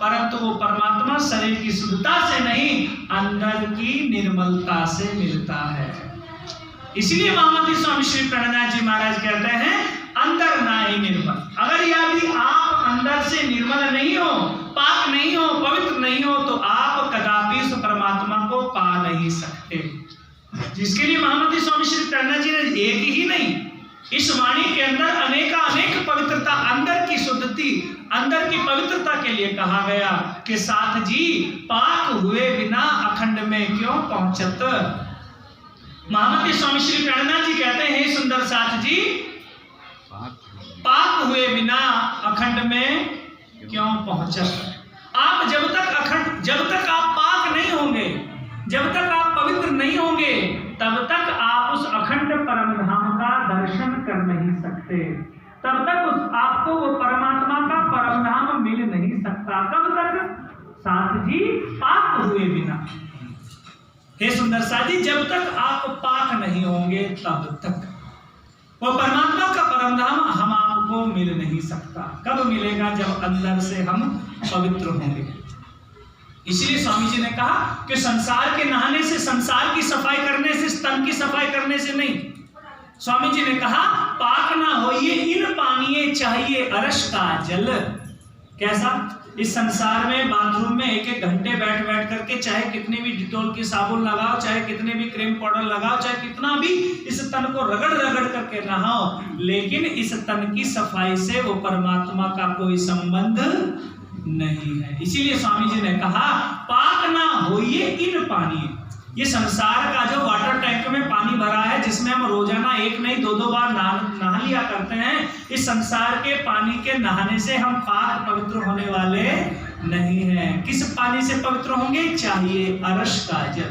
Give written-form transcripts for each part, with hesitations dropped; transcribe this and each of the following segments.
परंतु वो परमात्मा शरीर की शुद्धता से नहीं, अंदर की निर्मलता से मिलता है। इसलिए महामती स्वामी श्री प्रणनाथ जी महाराज कहते हैं, अंदर ना ही निर्मल। अगर यदि आप अंदर से निर्मल नहीं हो, पाक नहीं हो, पवित्र नहीं हो, तो आप कदापि उस परमात्मा को पा नहीं सकते। जिसके लिए महामती स्वामी श्री प्रणनाथ जी ने एक ही नहीं, इस वाणी के अंदर अनेक पवित्रता, अंदर की शुद्धि, अंदर की पवित्रता के लिए कहा गया कि साथ जी पाक हुए बिना अखंड में क्यों पहुंचत। महामती स्वामी श्री प्रणनाथ जी कहते हैं, सुंदर साथ जी पाक हुए बिना अखंड में क्यों पहुंचत। आप जब तक आप पाक नहीं होंगे, जब तक आप पवित्र नहीं होंगे, तब तक आप उस अखंड परम धाम का दर्शन कर नहीं सकते। तब तक आपको वो परमात्मा का परम धाम मिल नहीं सकता। कब तक? साथ जी पाक हुए बिना। हे सुंदर साथी, जब तक आप पाक नहीं होंगे तब तक वो परमात्मा का परम धाम हम आपको मिल नहीं सकता। कब मिलेगा? जब अंदर से हम पवित्र होंगे। इसलिए स्वामी जी ने कहा कि संसार के नहाने से, संसार की सफाई करने से, तन की सफाई करने से नहीं। स्वामी जी ने कहा, पाक ना होइए इन पानिये चाहिए अरश का जल। कैसा? इस संसार में बाथरूम में एक घंटे बैठ करके चाहे कितने भी डिटॉल की साबुन लगाओ, चाहे कितने भी क्रीम पाउडर लगाओ, चाहे कितना भी इस तन को रगड़ करके नहाओ, लेकिन इस तन की सफाई से वो परमात्मा का कोई संबंध नहीं है। इसीलिए स्वामी जी ने कहा, पाक ना होइए इन पानी। ये संसार का जो वाटर टैंक में पानी भरा है, जिसमें हम रोजाना एक नहीं दो बार नहा लिया करते हैं, इस संसार के पानी के नहाने से हम पाक पवित्र होने वाले नहीं हैं। किस पानी से पवित्र होंगे? चाहिए अर्श का जल।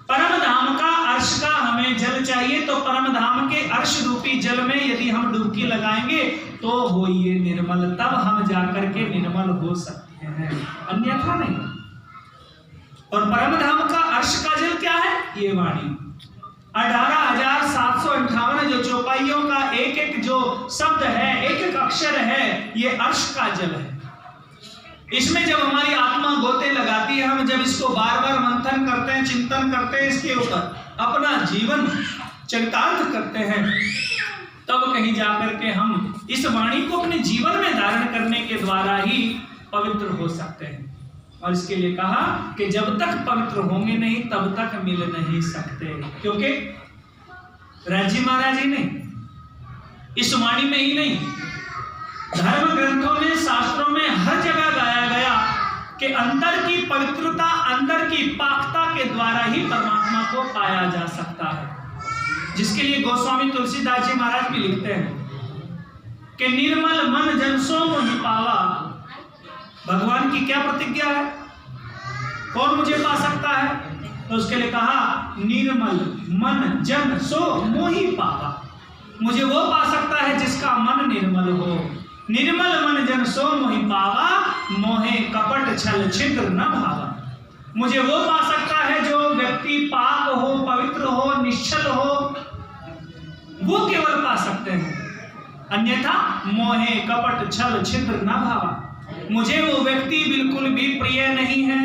परम धाम का अर्श का हमें जल चाहिए। तो परम धाम के अर्श रूपी जल में यदि हम डुबकी लगाएंगे तो होइए निर्मल, तब हम जाकर के निर्मल हो सकते हैं, अन्यथा नहीं। और परम धाम का अर्श का जल क्या है? ये वाणी। 18,758 जो चौपाइयों का एक जो शब्द है, एक अक्षर है, ये अर्श का जल है। इसमें जब हमारी आत्मा गोते लगाती है, हम जब इसको बार बार मंथन करते हैं, चिंतन करते हैं, इसके ऊपर अपना जीवन चरितार्थ करते हैं, तब कहीं जाकर के हम इस वाणी को अपने जीवन में धारण करने के द्वारा ही पवित्र हो सकते हैं। और इसके लिए कहा कि जब तक पवित्र होंगे नहीं तब तक मिल नहीं सकते। क्योंकि राजी महाराज ही नहीं, इस वाणी में ही नहीं, धर्म ग्रंथों में, शास्त्रों में हर जगह गाया गया कि अंदर की पवित्रता, अंदर की पाकता के द्वारा ही परमात्मा को पाया जा सकता है। जिसके लिए गोस्वामी तुलसीदास जी महाराज भी लिखते हैं कि निर्मल मन जन सो मोहि पावा। भगवान की क्या प्रतिज्ञा है? कौन मुझे पा सकता है? तो उसके लिए कहा, निर्मल मन जन सो मोहि पावा। मुझे वो पा सकता है जिसका मन निर्मल हो। निर्मल मन जन सो मोहि पावा, मोहे कपट छल छिद्र न भावा। मुझे वो पा सकता है जो व्यक्ति पाक हो, पवित्र हो, निश्चल हो, वो केवल पा सकते हैं। अन्यथा मोहे कपट छल छिद्र न भावा। मुझे वो व्यक्ति बिल्कुल भी प्रिय नहीं है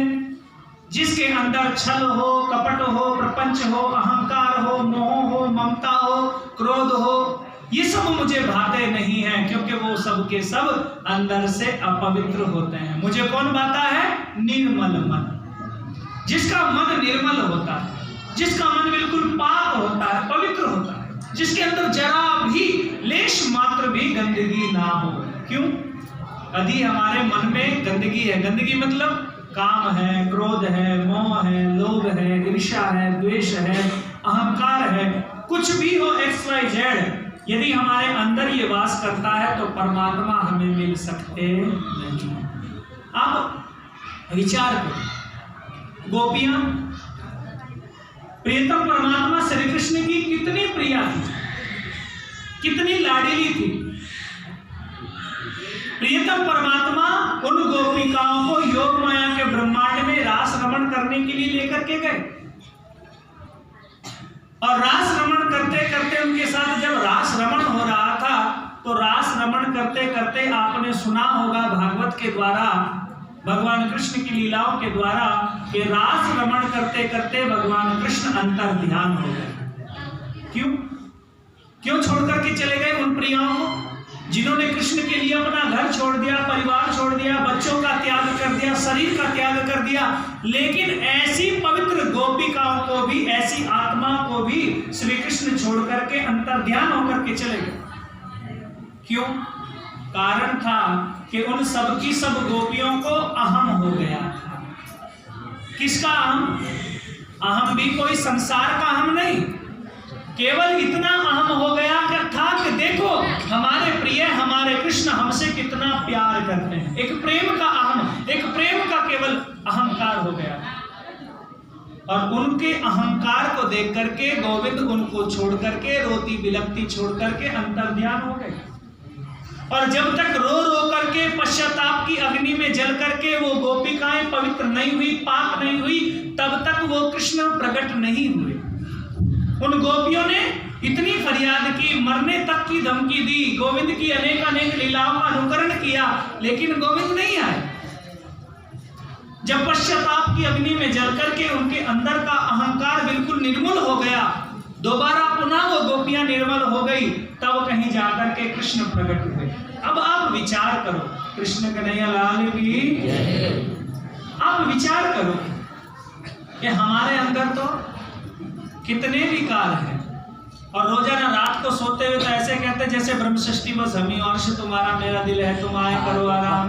जिसके अंदर छल हो, कपट हो, प्रपंच हो, अहंकार हो, मोह हो, ममता हो, क्रोध हो, ये सब मुझे भाते नहीं है, क्योंकि वो सब के सब अंदर से अपवित्र होते हैं। मुझे कौन भाता है? निर्मल मन। जिसका मन निर्मल होता है, जिसका मन बिल्कुल पाक होता है, पवित्र होता है, जिसके अंदर जरा भी लेश मात्र भी गंदगी ना हो। क्यों? यदि हमारे मन में गंदगी है, गंदगी मतलब काम है, क्रोध है, मोह है, लोभ है, ईर्ष्या है, द्वेष है, अहंकार है, कुछ भी हो, XYZ, यदि हमारे अंदर ये वास करता है तो परमात्मा हमें मिल सकते नहीं। अब विचार करो, गोपियां प्रियतम परमात्मा श्री कृष्ण की कितनी प्रिया थी, कितनी लाडली थी। प्रियतम परमात्मा उन गोपिकाओं को योग माया के ब्रह्मांड में रास रमण करने के लिए लेकर के गए, और रास रमण करते करते उनके साथ जब रास रमण हो रहा था, तो रास रमण करते करते आपने सुना होगा भागवत के द्वारा भगवान कृष्ण की लीलाओं के द्वारा कि रास रमण करते करते भगवान कृष्ण अंतर ध्यान हो गए। क्यों छोड़ करके चले गए उन प्रियाओं को, जिन्होंने कृष्ण के लिए अपना घर छोड़ दिया, परिवार छोड़ दिया, बच्चों का त्याग कर दिया, शरीर का त्याग कर दिया, लेकिन ऐसी पवित्र गोपिकाओं को भी, ऐसी आत्मा को भी श्री कृष्ण छोड़ करके अंतर ध्यान होकर के चले गए। क्यों? कारण था कि उन सब की सब गोपियों को अहम हो गया था। किसका अहम? अहम भी कोई संसार का अहम नहीं, केवल इतना अहम हो गया था कि देखो हमारे प्रिय, हमारे कृष्ण हमसे कितना प्यार करते हैं। एक प्रेम का अहम, एक प्रेम का केवल अहंकार हो गया, और उनके अहंकार को देख करके गोविंद उनको छोड़ करके, रोती बिलखती छोड़ करके अंतर ध्यान हो गए। और जब तक रो रो करके पश्चाताप की अग्नि में जल करके वो गोपिकाएं पवित्र नहीं हुई, पाक नहीं हुई, तब तक वो कृष्ण प्रकट नहीं हुए। उन गोपियों ने इतनी फरियाद की, मरने तक की धमकी दी, गोविंद की अनेक अनेक लीलाओं का अनुकरण किया, लेकिन गोविंद नहीं आए। जब पश्चाताप की अग्नि में जल करके उनके अंदर का अहंकार बिल्कुल निर्मूल हो गया, दोबारा पुनः वो गोपियां निर्मल हो गई, तब कहीं जाकर के कृष्ण प्रकट हुए। अब आप विचार करो, कृष्ण कन्हैया लाल की, आप विचार करो कि हमारे अंदर तो कितने विकार हैं, और रोजाना रात को सोते हुए तो ऐसे कहते हैं जैसे ब्रह्मषष्ठी बस हमी अर्श तुम्हारा मेरा दिल है, तुम आए करो आराम।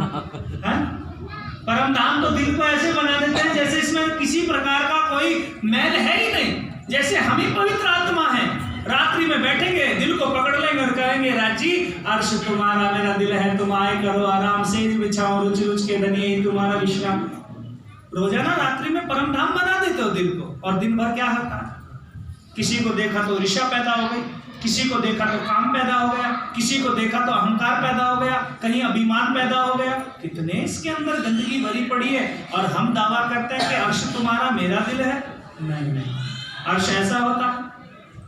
परम धाम तो दिल को ऐसे बना देते हैं जैसे इसमें किसी प्रकार का कोई मैल है ही नहीं, जैसे हम ही पवित्र आत्मा है। रात्रि में बैठेंगे, दिल को पकड़ लेंगे और कहेंगे राजी अर्श तुम्हारा मेरा दिल है, तुम आए करो आराम, सेज बिछाओ रुचि रुचि के धनिये तुम्हारा विश्राम। रोजाना रात्रि में परम धाम बना देते हो दिल को, और दिन भर क्या होता है? किसी को देखा तो ईर्ष्या पैदा हो गई, किसी को देखा तो काम पैदा हो गया, किसी को देखा तो अहंकार पैदा हो गया, कहीं अभिमान पैदा हो गया। कितने इसके अंदर गंदगी भरी पड़ी है, और हम दावा करते हैं कि अर्श तुम्हारा मेरा दिल है। नहीं, अर्श ऐसा होता है?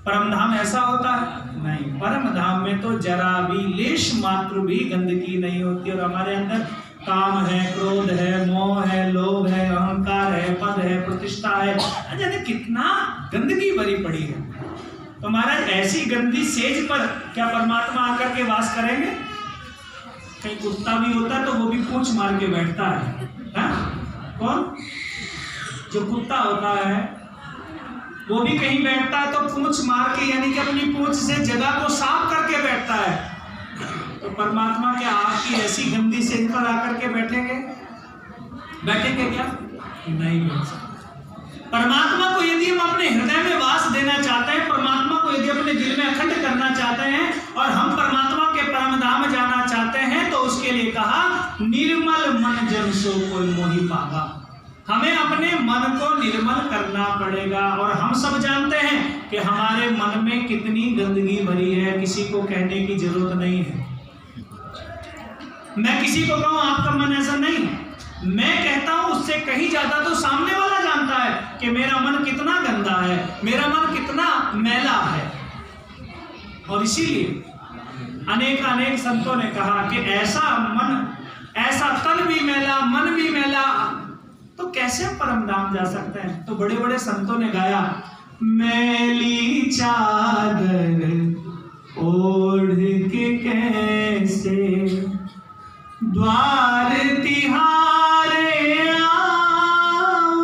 परम धाम ऐसा होता है? नहीं, परम धाम में तो जरा भी लेश मात्र भी गंदगी नहीं होती, और हमारे अंदर काम है, क्रोध है, मोह है, लोभ है, अहंकार है, पद है, प्रतिष्ठा है, जाने कितना गंदगी भरी पड़ी है। तो महाराज ऐसी गंदी सेज पर क्या परमात्मा आकर के वास करेंगे? कहीं कुत्ता भी होता है तो वो भी पूंछ मार के बैठता है, कौन? जो कुत्ता होता है वो भी कहीं बैठता है तो पूंछ मार के, यानी कि अपनी पूंछ से जगह को साफ करके बैठता है। तो परमात्मा क्या आपकी ऐसी गंदी सेज पर आकर के बैठेंगे? बैठेंगे क्या? नहीं बैठ सकते। परमात्मा को यदि हम अपने हृदय में वास देना चाहते हैं, परमात्मा को यदि अपने दिल में अखंड करना चाहते हैं, और हम परमात्मा के परम धाम जाना चाहते हैं, तो उसके लिए कहा निर्मल मन जन सो कोई मोहि पावा। हमें अपने मन को निर्मल करना पड़ेगा, और हम सब जानते हैं कि हमारे मन में कितनी गंदगी भरी है, किसी को कहने की जरूरत नहीं है। मैं किसी को कहूं आपका मन ऐसा नहीं, मैं कहता हूं उससे कहीं ज्यादा तो सामने वाला जानता है कि मेरा मन कितना गंदा है, मेरा मन कितना मैला है। और इसीलिए अनेक अनेक संतों ने कहा कि ऐसा मन, ऐसा तन भी मैला, मन भी मैला, तो कैसे परम धाम जा सकते हैं? तो बड़े बड़े संतों ने गाया, मैली चादर ओढ़ के कैसे द्वार तिहारे आऊं,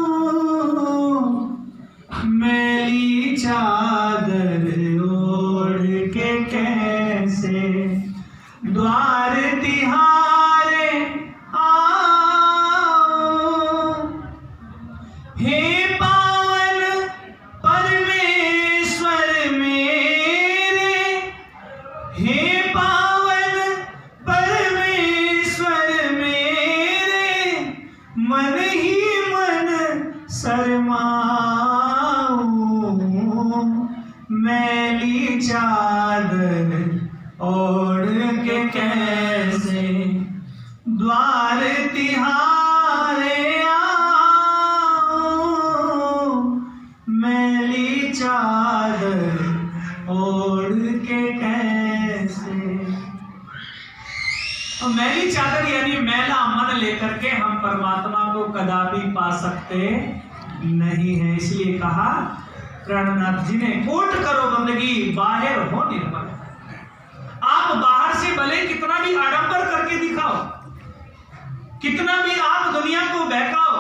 मैली चादर ओढ़ के कैसे द्वार तिहारे आऊं। हे पावन परमेश्वर मेरे, हे पावन परमेश्वर मेरे, मन ही मन शर्माऊं, मैली चादर ओढ़ के कैसे द्वार तिहारे आऊं, मैली चादर ओढ़ के कैसे। मैली चादर यानी मैला मन लेकर के हम परमात्मा परमात्मा को कदापि पा सकते नहीं है। इसलिए कहा प्राणनाथ जी ने, कोट करो बंदगी बाहर हो निर्मल। आप बाहर से भले कितना भी आडंबर करके दिखाओ, कितना भी आप दुनिया को बहकाओ,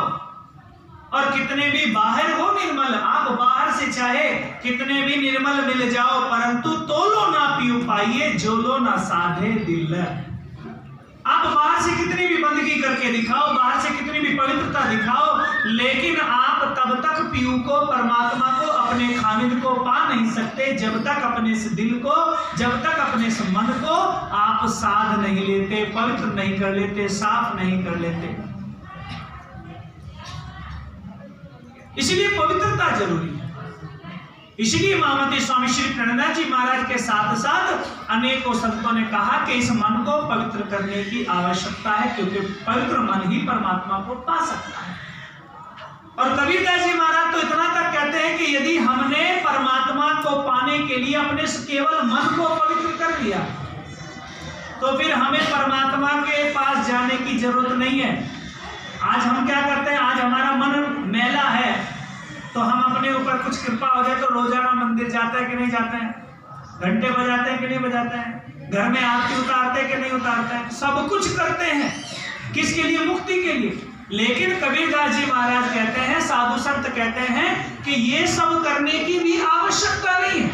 और कितने भी बाहर हो निर्मल, आप बाहर से चाहे कितने भी निर्मल मिल जाओ, परंतु तोलो ना पियो पाइए, जोलो ना साधे दिल। आप बाहर से कितनी भी बंदगी करके दिखाओ, बाहर से कितनी भी पवित्रता दिखाओ, लेकिन आप तब तक पीयू को, परमात्मा को, अपने खामिद को पा नहीं सकते जब तक अपने इस दिल को, जब तक अपने इस मन को आप साध नहीं लेते, पवित्र नहीं कर लेते, साफ नहीं कर लेते। इसलिए पवित्रता जरूरी है। इसलिए महामती स्वामी श्री प्रणनाथ जी महाराज के साथ साथ अनेकों संतों ने कहा कि इस मन को पवित्र करने की आवश्यकता है, क्योंकि पवित्र मन ही परमात्मा को पा सकता है। और कबीरदास जी महाराज तो इतना तक कहते हैं कि यदि हमने परमात्मा को पाने के लिए अपने केवल मन को पवित्र कर लिया, तो फिर हमें परमात्मा के पास जाने की जरूरत नहीं है। आज हम क्या करते हैं, आज हमारा मन मैला है, तो हम अपने ऊपर कुछ कृपा हो जाए तो रोजाना मंदिर जाते हैं कि नहीं जाते हैं, घंटे बजाते हैं कि नहीं बजाते हैं, घर में आरती उतारते हैं कि नहीं उतारते हैं, सब कुछ करते हैं किसके लिए, मुक्ति के लिए। लेकिन कबीरदास जी महाराज कहते हैं, साधु संत कहते हैं कि ये सब करने की भी आवश्यकता नहीं है,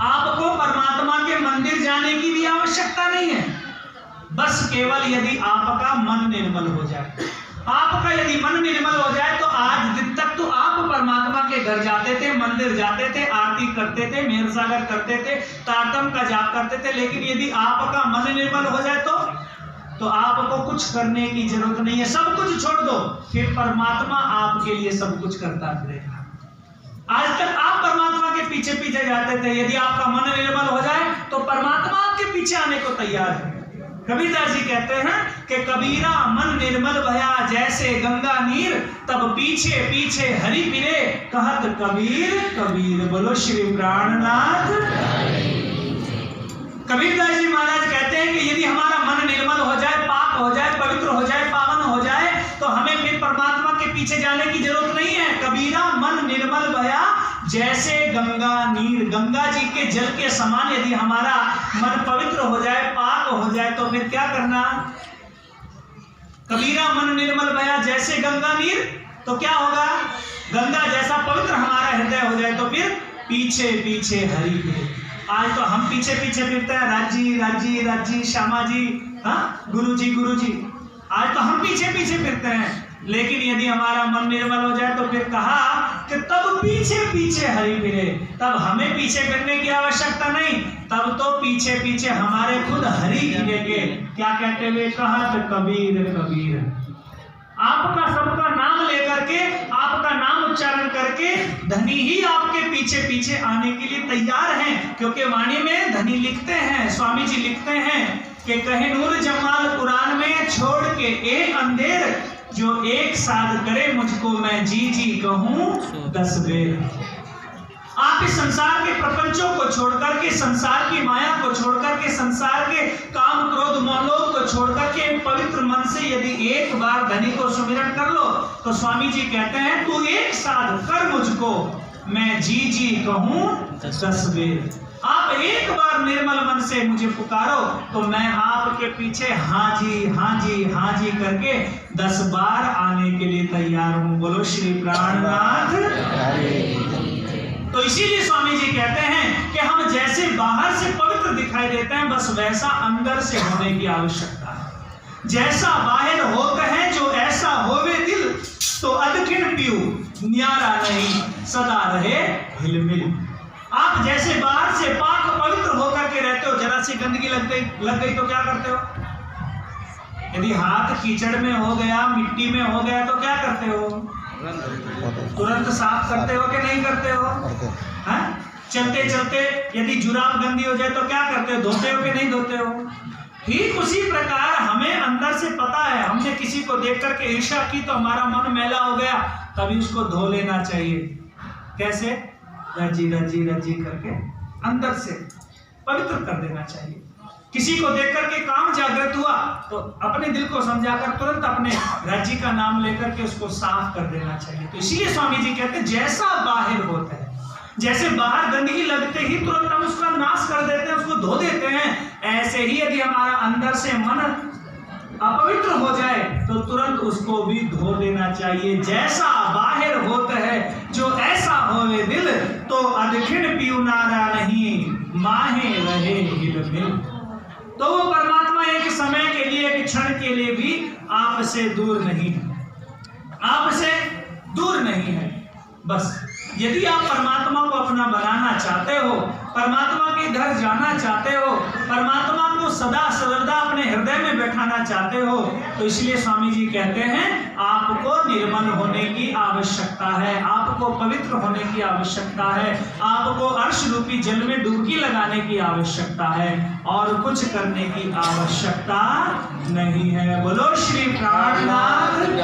आपको परमात्मा के मंदिर जाने की भी आवश्यकता नहीं है। बस केवल यदि आपका मन निर्मल हो जाए, आपका यदि मन निर्मल हो जाए, तो आज दिन तक तो आप परमात्मा के घर जाते थे, मंदिर जाते थे, आरती करते थे, मेहर सागर करते थे, तारतम का जाप करते थे, लेकिन यदि आपका मन निर्मल हो जाए तो आपको कुछ करने की जरूरत नहीं है, सब कुछ छोड़ दो, फिर परमात्मा आपके लिए सब कुछ करता रहेगा। आज तक आप परमात्मा के पीछे पीछे जाते थे, यदि आपका मन निर्मल हो जाए तो परमात्मा आपके पीछे आने को तैयार है। कबीरदास जी कहते हैं कि कबीरा मन निर्मल भया जैसे गंगा नीर, तब पीछे पीछे हरि फिरे, कहत कबीर कबीर। बोलो श्री प्राणनाथ। कबीरदास जी महाराज कहते हैं कि यदि हमारा मन निर्मल हो जाए, पाक हो जाए, पवित्र हो जाए, पावन हो जाए, तो हमें फिर परमात्मा के पीछे जाने की जरूरत नहीं है। कबीरा मन निर्मल भया जैसे गंगा नीर, गंगा जी के जल के समान यदि हमारा मन पवित्र हो जाए, पाक हो जाए, तो फिर क्या करना। कबीरा मन निर्मल भया जैसे गंगा नीर, तो क्या होगा, गंगा जैसा पवित्र हमारा हृदय हो जाए, तो फिर पीछे पीछे हरि फिरे। आज तो हम पीछे पीछे फिरते हैं, राजी राजी राजी, श्यामा जी, हाँ गुरु जी गुरु जी, आज तो हम पीछे पीछे फिरते हैं। लेकिन यदि हमारा मन निर्मल हो जाए, तो फिर कहा कि तब पीछे पीछे हरि फिरे, तब हमें पीछे फिरने की आवश्यकता नहीं, तब तो पीछे पीछे हमारे खुद हरि फिरेंगे। क्या कहते हुए, कहत कबीर कबीर। आपका सबका नाम लेकर के, आपका नाम उच्चारण करके धनी ही आपके पीछे पीछे आने के लिए तैयार हैं। क्योंकि वाणी में धनी लिखते हैं, स्वामी जी लिखते हैं कि कहे नूर जमाल कुरान में, छोड़ के ए अंधेर, जो एक साध करे मुझको मैं जी जी कहूं 10 बेर। आप इस संसार के प्रपंचों को छोड़कर के, संसार की माया को छोड़कर के, संसार के काम क्रोध मोह को छोड़कर के पवित्र मन से यदि एक बार धनी को सुमिरन कर लो, तो स्वामी जी कहते हैं तू एक साध कर मुझको मैं जी जी कहूं 10 बेर। आप एक बार निर्मल मन से मुझे पुकारो, तो मैं आपके पीछे हाँ जी हाँ जी हाँ जी करके 10 बार आने के लिए तैयार हूं। बोलो श्री प्राणनाथ। तो इसीलिए स्वामी जी कहते हैं कि हम जैसे बाहर से पवित्र दिखाई देते हैं, बस वैसा अंदर से होने की आवश्यकता है। जैसा बाहर होता है जो ऐसा होवे दिल, तो अदखिन पियू न्यारा नहीं, सदा रहे हिलमिल। आप जैसे बाहर से पाक पवित्र होकर के रहते हो, जरा सी गंदगी लग गई तो क्या करते हो। यदि हाथ कीचड़ में हो गया, मिट्टी में हो गया, तो क्या करते हो, तुरंत साफ करते हो कि नहीं करते हो। हाँ? चलते चलते यदि जुराब गंदी हो जाए तो क्या करते हो, धोते हो कि नहीं धोते हो। ठीक उसी प्रकार हमें अंदर से पता है, हमने किसी को देख करके ईर्ष्या की तो हमारा मन मैला हो गया, तभी उसको धो लेना चाहिए। कैसे, रजी रजी रजी करके अंदर से पवित्र कर देना चाहिए। किसी को देख करके काम जागृत हुआ तो अपने दिल को समझाकर तुरंत अपने राज्य का नाम लेकर के उसको साफ कर देना चाहिए। तो इसीलिए स्वामी जी कहते हैं जैसा बाहर होता है, जैसे बाहर गंदगी लगते ही तुरंत हम उसका नाश कर देते हैं, उसको धो देते हैं, ऐसे ही यदि हमारा अंदर से मन अपवित्र हो जाए तो तुरंत उसको भी धो देना चाहिए। जैसा बाहर होता है जो ऐसा होवे दिल, तो अदखिन पीऊ नारा नहीं माहे रहे हिल मिल। तो वो परमात्मा एक समय के लिए, एक क्षण के लिए भी आपसे दूर नहीं है, आपसे दूर नहीं है। बस यदि आप परमात्मा को अपना बनाना चाहते हो, परमात्मा के घर जाना चाहते हो, परमात्मा को सदा सर्वदा अपने हृदय में बैठाना चाहते हो, तो इसलिए स्वामी जी कहते हैं आपको निर्मल होने की आवश्यकता है, आपको पवित्र होने की आवश्यकता है, आपको अर्श रूपी जल में डुबकी लगाने की आवश्यकता है, और कुछ करने की आवश्यकता नहीं है। बोलो श्री प्राणनाथ